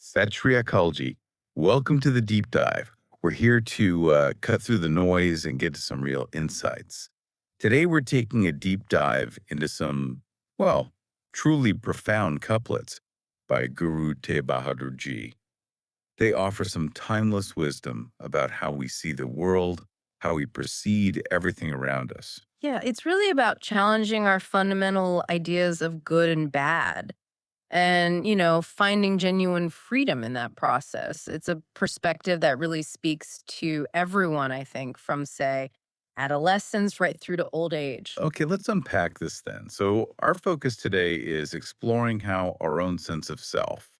Sat Shri Akalji. Welcome to the deep dive. We're here to cut through the noise and get to some real insights. Today, we're taking a deep dive into some, well, truly profound couplets by Guru Tegh Bahadur Ji. They offer some timeless wisdom about how we see the world, how we perceive everything around us. Yeah, it's really about challenging our fundamental ideas of good and bad and, finding genuine freedom in that process. It's a perspective that really speaks to everyone, I think, from, say, adolescence right through to old age. Okay, let's unpack this then. So, our focus today is exploring how our own sense of self,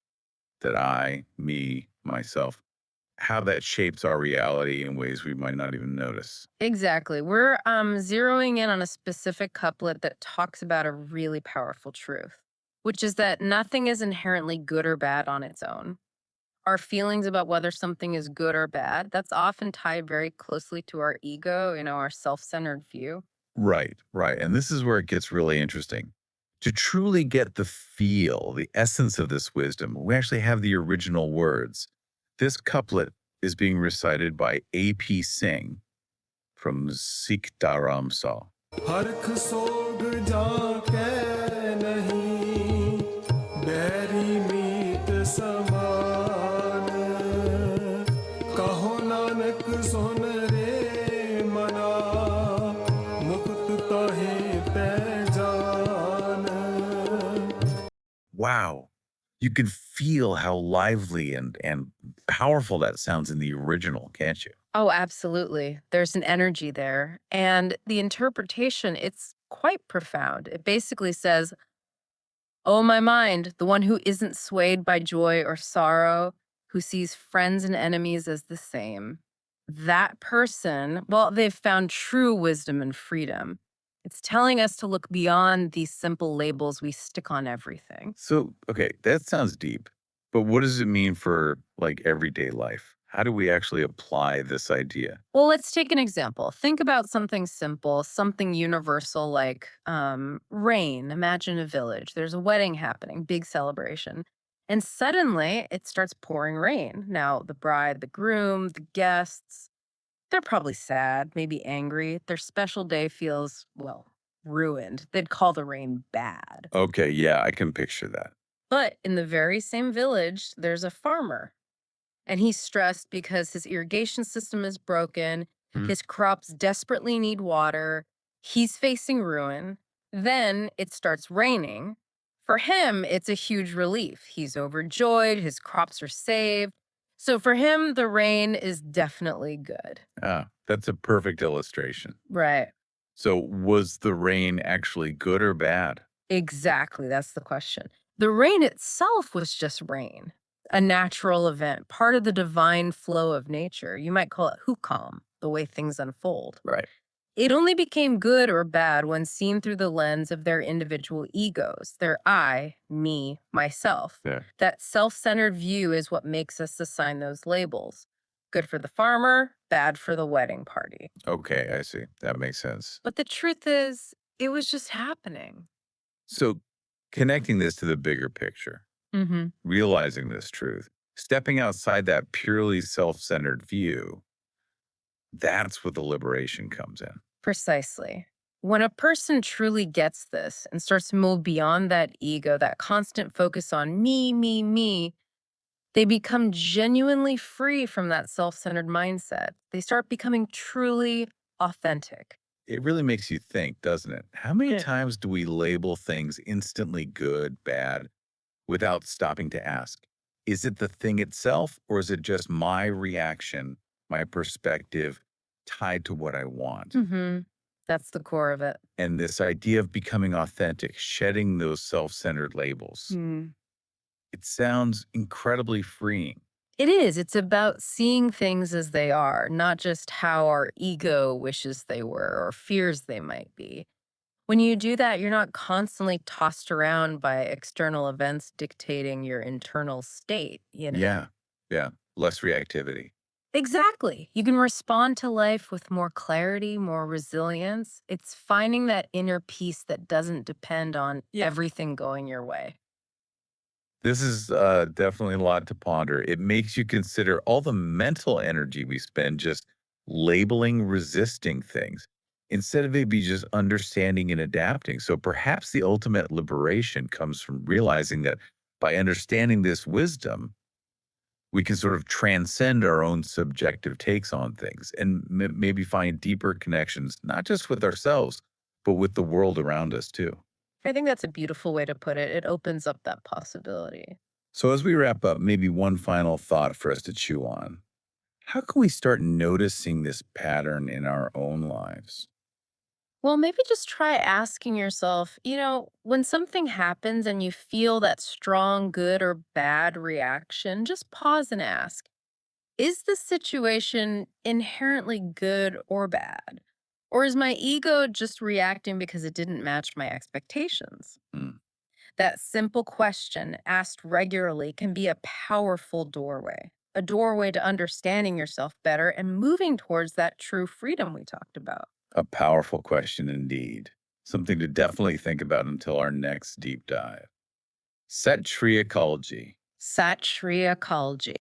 that I, me, myself, how that shapes our reality in ways we might not even notice. Exactly. We're zeroing in on a specific couplet that talks about a really powerful truth, which is that nothing is inherently good or bad on its own. Our feelings about whether something is good or bad, that's often tied very closely to our ego, our self-centered view. Right, right. And this is where it gets really interesting. To truly get the feel, the essence of this wisdom, we actually have the original words. This couplet is being recited by A.P. Singh from Sikh Dharamsal. हरख सोग जाके नहीं बैरी मीत समान कहो नानक सुन रे मना मुक्त ताहे तै जान Wow. You can feel how lively and powerful that sounds in the original, can't you? Oh, absolutely. There's an energy there. And the interpretation, it's quite profound. It basically says, "Oh, my mind, the one who isn't swayed by joy or sorrow, who sees friends and enemies as the same. That person, well, they've found true wisdom and freedom." It's telling us to look beyond these simple labels we stick on everything. So, okay, that sounds deep, but what does it mean for like everyday life? How do we actually apply this idea? Well, let's take an example. Think about something simple, something universal like rain. Imagine a village. There's a wedding happening, big celebration. And suddenly it starts pouring rain. Now, the bride, the groom, the guests, they're probably sad, maybe angry. Their special day feels, well, ruined. They'd call the rain bad. Okay, yeah, I can picture that. But in the very same village, there's a farmer and he's stressed because his irrigation system is broken. His crops desperately need water. He's facing ruin. Then it starts raining. For him, it's a huge relief. He's overjoyed. His crops are saved. So for him, the rain is definitely good. Ah, that's a perfect illustration. Right. So, was the rain actually good or bad? Exactly. That's the question. The rain itself was just rain, a natural event, part of the divine flow of nature. You might call it hukam, the way things unfold. Right. It only became good or bad when seen through the lens of their individual egos, their I, me, myself. Yeah. That self centered view is what makes us assign those labels. Good for the farmer, bad for the wedding party. Okay, I see. That makes sense. But the truth is, it was just happening. So, connecting this to the bigger picture, Hmm. realizing this truth, stepping outside that purely self centered view, that's where the liberation comes in. Precisely. When a person truly gets this and starts to move beyond that ego, that constant focus on me, they become genuinely free from that self centered mindset. They start becoming truly authentic. It really makes you think, doesn't it? How many Yeah. times do we label things instantly good, bad, without stopping to ask, is it the thing itself, or is it just my reaction, my perspective tied to what I want? Hmm. That's the core of it. And this idea of becoming authentic, shedding those self centered labels, Hmm. it sounds incredibly freeing. It is. It's about seeing things as they are, not just how our ego wishes they were or fears they might be. When you do that, you're not constantly tossed around by external events dictating your internal state. Yeah. Yeah. Less reactivity. Exactly. You can respond to life with more clarity, more resilience. It's finding that inner peace that doesn't depend on everything going your way. This is definitely a lot to ponder. It makes you consider all the mental energy we spend just labeling, resisting things instead of maybe just understanding and adapting. So perhaps the ultimate liberation comes from realizing that by understanding this wisdom, we can sort of transcend our own subjective takes on things and maybe find deeper connections, not just with ourselves, but with the world around us too. I think that's a beautiful way to put it. It opens up that possibility. So, as we wrap up, maybe one final thought for us to chew on. How can we start noticing this pattern in our own lives? Well, maybe just try asking yourself, when something happens and you feel that strong good or bad reaction, just pause and ask, is the situation inherently good or bad? Or is my ego just reacting because it didn't match my expectations? Mm, That simple question, asked regularly, can be a powerful a doorway to understanding yourself better and moving towards that true freedom we talked about. a powerful question indeed. Something to definitely think about until our next deep dive. Set Triacology. Sat Shri Akalji.